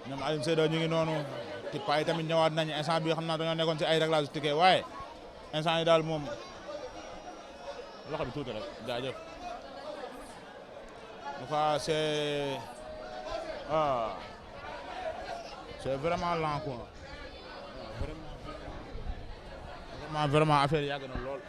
ñoom Alioune Seydo ñu ngi noonu Tipa yi tamit ñëwaat nañu instant bi xam naa dañoo nekkoon ci ay réglage ticket waaye instant yi daal moom loxo bi tuuti rek jaajëf en tout cas c'est vraiment lent quoi vraiment affaire yi yàgg na lool.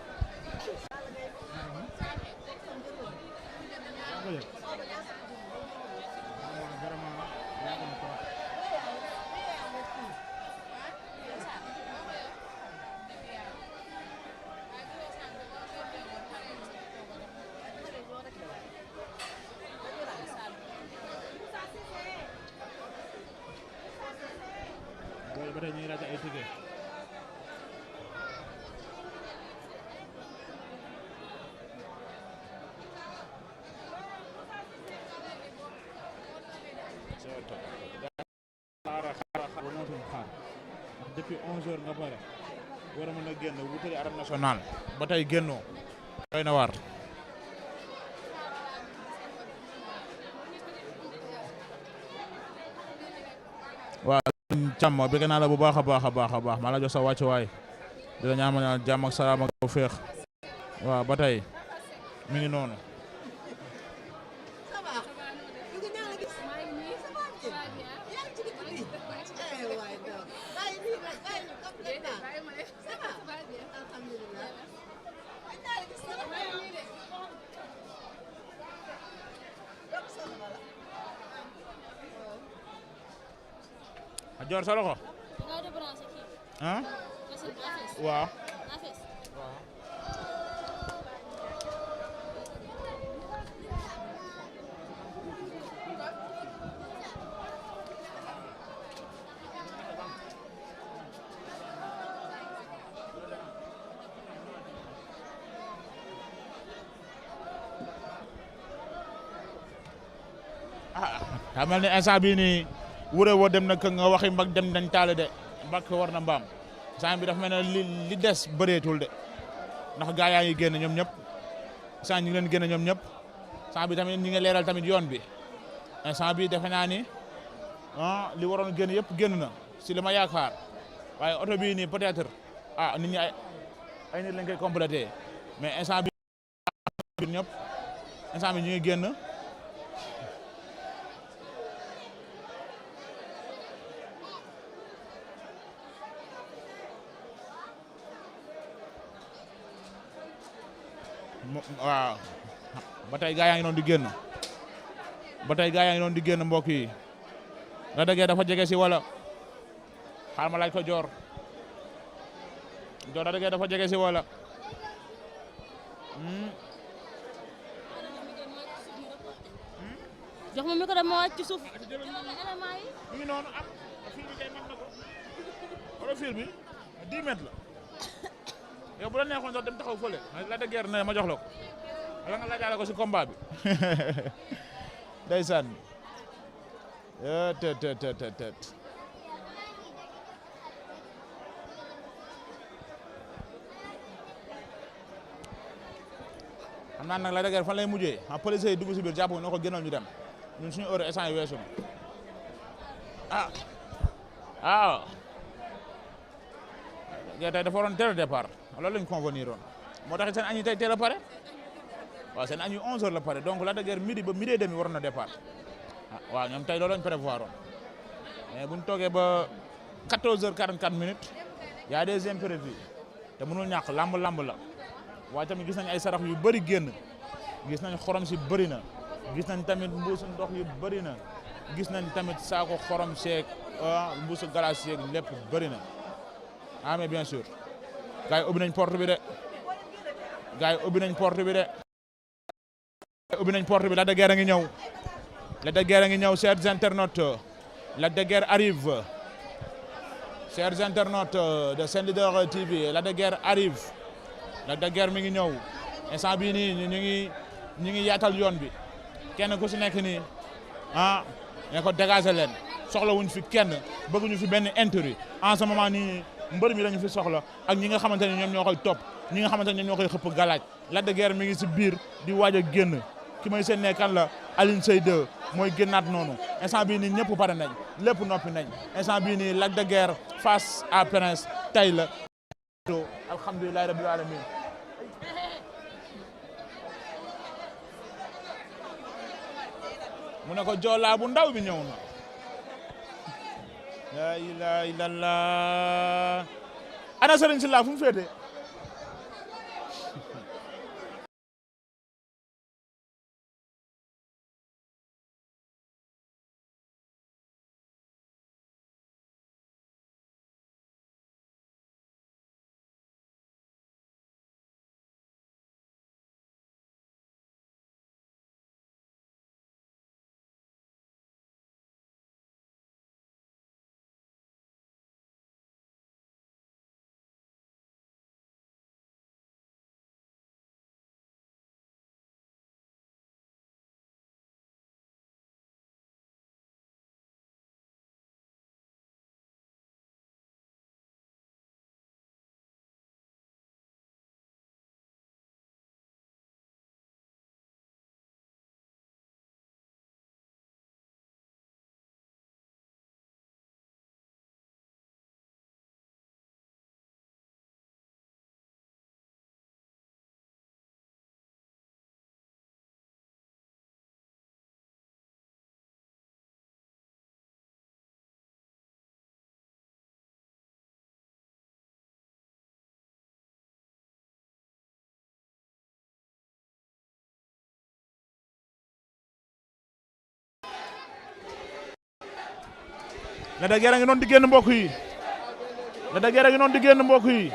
ba tey ñu ngi laaj ay ticket depuis 11h nga pare war a mën a génn wutali arène nationale ba tey génnoo doy na waar. waaw càmm bëgg naa la bu baax a baax maa la jox sa wàccuwaay di la ñaanal jàmm ak salaam ak féex waaw ba tey mi ngi noonu. Joor sa loxo ah waaw xam mel ni instant bii nii wure woo dem na nga waxi mbag dem nañ taale de mbag war na mbaam instant bi dafa mel ne li des bëreetul de ndax gaa yaa ngi génn ñoom ñëpp instant ñu ngi leen génn ñoom ñëpp instant bi tamit ñi ngi leeral tamit yoon bi instant bi defe naa ni li waroon génn yëpp génn na si li ma yaakaar waaye oto bii nii peut-être nit ñi ay nit lañ koy complété mais instant bi ñëpp instant bi ñu ngi génn waaw ba tey gaa yaa ngi doon di génn ba tey gaa yaa ngi doon di génn mbokk yi la dëggee dafa jege si wala xaar ma laaj ko Joor la dëggee dafa jege si wala jox ma micro ma wàcc ci suuf mi ngi noonu am fil bi kay mën na ko wala fil bi 10 mètres la yow bu la neexoon sax dem taxaw fële la de guerre ne ma jox la ko wala nga laajaale ko si combat bi ndeysaan te xam naa nag la de guerre fan lay mujjee police yi dugg si biir jàpp na ko gënal ñu dem ñun suñu heure instant yi weesu waaw tey dafa waroon teel a départ loolu lañ convenir woon moo tax seen añi tey teel a pare waaw seen añi 11h la pare donc la de guerre midi ba midi et demi waroon na départ waaw ñoom tey loolu lañ prévoir woon mais buñ toogee ba 14h44 minutes y a des imprévus te mënul ñàkk lamb la waaye tamit gis nañ ay sarax yu bëri génn gis nañ xorom si bëri na gis nañ tamit mbuusu ndox yu bëri na gis nañ tamit saako xorom seeg mbuusu glace seeg lépp bëri na mais bien sûr gars yi ubbi nañ porte bi de ubbi nañ porte bi Lac de Guiers a ngi ñëw Lac de Guiers a ngi ñëw chers internautes Lac de Guiers arrive chers internautes de Sen Leader TV Lac de Guiers arrive Lac de Guiers mi ngi ñëw instant bii nii ñu ngi yaatal yoon bi kenn ku si nekk nii ne ko dégager leen soxla wuñ fi kenn bëgguñu fi benn intérêt en ce moment nii mbër mi lañu fi soxla ak ñi nga xamante ne ñoom ñoo koy topp ñi nga xamante ne ñoom ñoo koy xëpp galaaj Lac de Guiers mi ngi si biir di waaj a génn ki may seen ne kan la Alioune Seye 2 mooy génnaat noonu instant bii nii ñëpp pare nañ lépp noppi nañ instant bii nii Lac de Guiers face à Prince tey la alhamdulillahi rabbil alamin mu ne ko joolaa bu ndaw bi ñëw na la ilaha illallah ana Serigne Sylla fu mu féete Lac de Guiers a ngi noonu di génn mbokk yi Lac de Guiers a ngi noonu di génn mbokk yi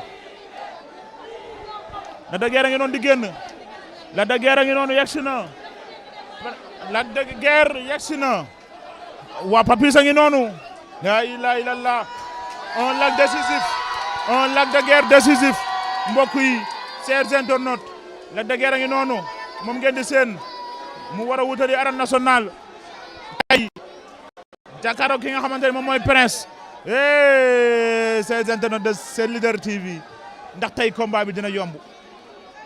Lac de Guiers a ngi noonu di génn Lac de Guiers a ngi noonu yegsi na Lac de Guiers yegsi na waa Papis a ngi noonu la ilaha illallah un Lac décisif un Lac de Guiers décisif mbokk yi chers internautes Lac de Guiers a ngi noonu moom ngeen di seen mu war a wutali arène nationale ay jàkkaarloo ki nga xamante ne moom mooy Prince ces internautes de Sen Leader TV ndax tey combat bi dina yomb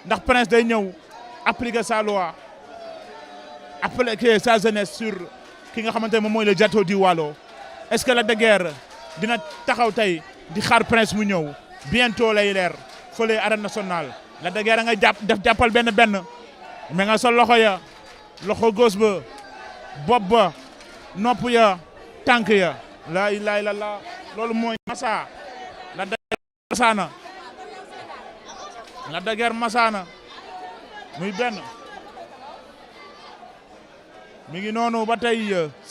ndax Prince day ñëw appliquer sa loi appliquer sa jeunesse sur ki nga xamante ne moom mooy le Diato di Walo est-ce que Lac de Guiers dina taxaw tey di xaar Prince mu ñëw bientôt lay leer fële arène nationale Lac de Guiers a nga jàppal benn mais nga sol loxo ya loxo gauche ba bopp ba nopp ya tànk ya la ilaha illallah loolu mooy masa Lac de Guiers masaana Lac de Guiers masaana muy benn mi ngi noonu ba tey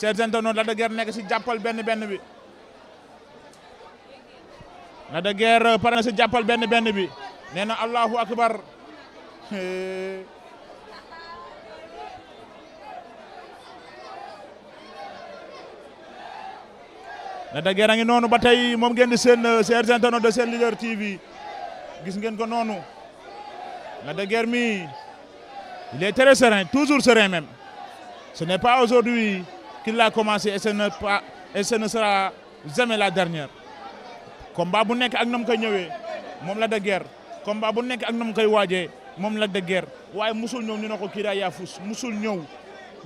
chers internautes Lac de Guiers nekk si jàppal benn bi Lac de Guiers pare na si jàppal benn bi nee na allahu akbar Lac de Guiers a ngi noonu ba tey moom ngeen di seen chers internautes de Sen Leader TV gis ngeen ko noonu Lac de Guiers mi il est très serein toujours serein même ce n'est pas aujourd'hui qu'il a commencé et ce ne sera jamais la dernière combat bu nekk ak nam koy ñëwee moom Lac de Guiers combat bu nekk ak nam koy waajee moom Lac de Guiers waaye musul ñëw ñu ne ko kii daa yaafus musul ñëw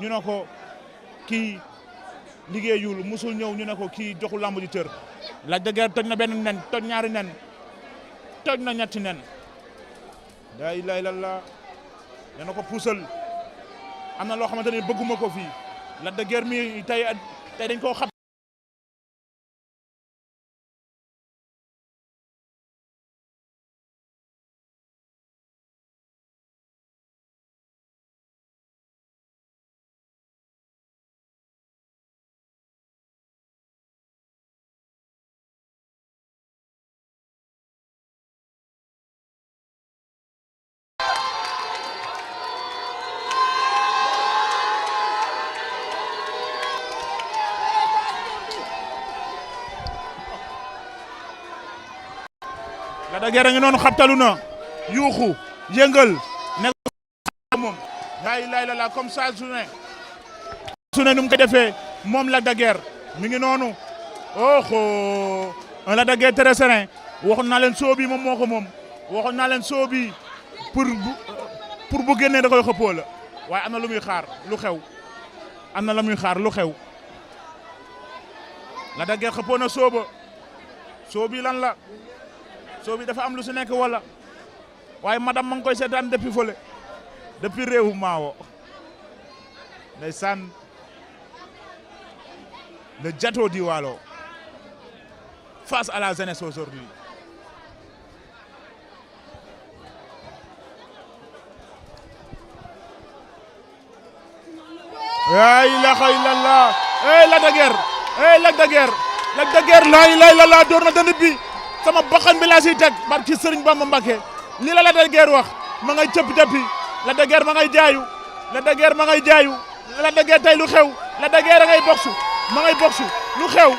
ñu ne ko kii liggéeyul musul ñëw ñu ne ko kii joxul lamb ji tër Lac de Guiers toj na benn nen toj ñaari nen toj na ñetti nen la ilaha illallah nee na ko puusal am na loo xamante ne bëgguma ko fii Lac de Guiers mi tey dañ koo xam Lac de Guiers a ngi noonu xabtalu na yuuxu yëngal nekk moom la ilaha illallah comme ça su ne nu mu ko defee moom Lac de Guiers mi ngi noonu oho un Lac de Guiers très serein waxoon naa leen soo bi moom moo ko moom waxoon naa leen soo bi pour bu génnee da koy xëppoo la waaye am na lu muy xaar lu xew am na la muy xaar lu xew Lac de Guiers xëppoo na sooba soo bi lan la soo bi dafa am lu su nekk wala waaye madame ma ngi koy seetaan depuis fële depuis réewu Maawo ndeysaan le Diato di Waalo face à la jeunesse aujourd'hui. La ilaha illallah Lac de Guiers Lac de Guiers Lac de Guiers la ilaha illallah door na dënd bi sama bakkan bi laa siy teg barki Sëriñ Bamba Mbakke lii la Lac de Guiers wax ma ngay cëppi Lac de Guiers ma ngay jaayu Lac de Guiers ma ngay jaayu Lac de Guiers tey lu xew Lac de Guiers a ngay boksu ma ngay boksu lu xew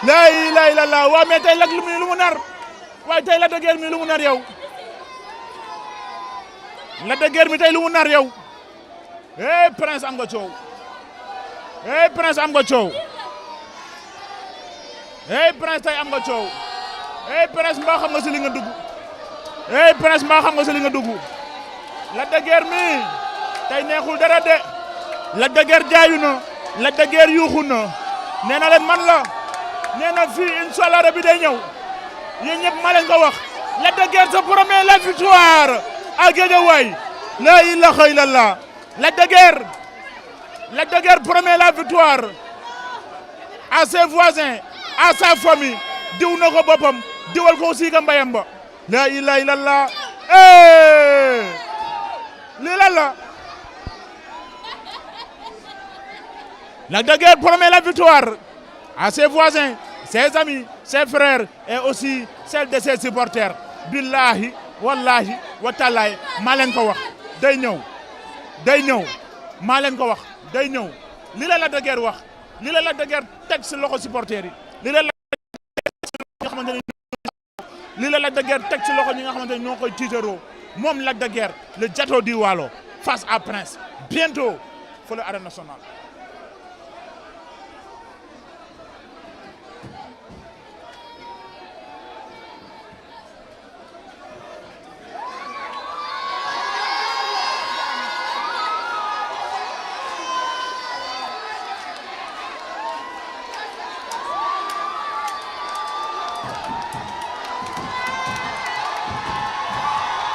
la ilaha illallah waa mais tey Lac lu mu nar waaye tey Lac de Guiers mi lu mu nar yow Lac de Guiers mi tey lu mu nar yow Prince am nga coow Prince am nga coow Prince tey am nga coow Prince mbaa xam nga si li nga dugg Prince mbaa xam nga si li nga dugg Lac de Guiers mi tey neexul dara de Lac de Guiers jaayu na Lac de Guiers yuuxu na nee na leen man la nee na fii inshallah rabbi day ñëw yéen ñëpp ma leen ko wax Lac de Guiers sa promet la victoire à Guédiawaye la ilaha illallah Lac de Guiers promet la victoire à ses voisins à sa famille diw na ko boppam diwal ko aussi ka mbayam ba la ilaha illallah lii lan la Lac de Guiers promet la victoire à ses voisins ses amis ses frères et aussi celle de ses supporters billahi wallahi wa taalaay maa leen ko wax day ñëw maa leen ko wax day ñëw li la Lac de Guiers wax li la Lac de Guiers teg si loxo supporters yi li la Lac de Guiers teg si loxo ñi nga xamante ne ñoo koy tiitaroo moom Lac de Guiers le Diato di Waalo face à Prince bientôt fële arène nationale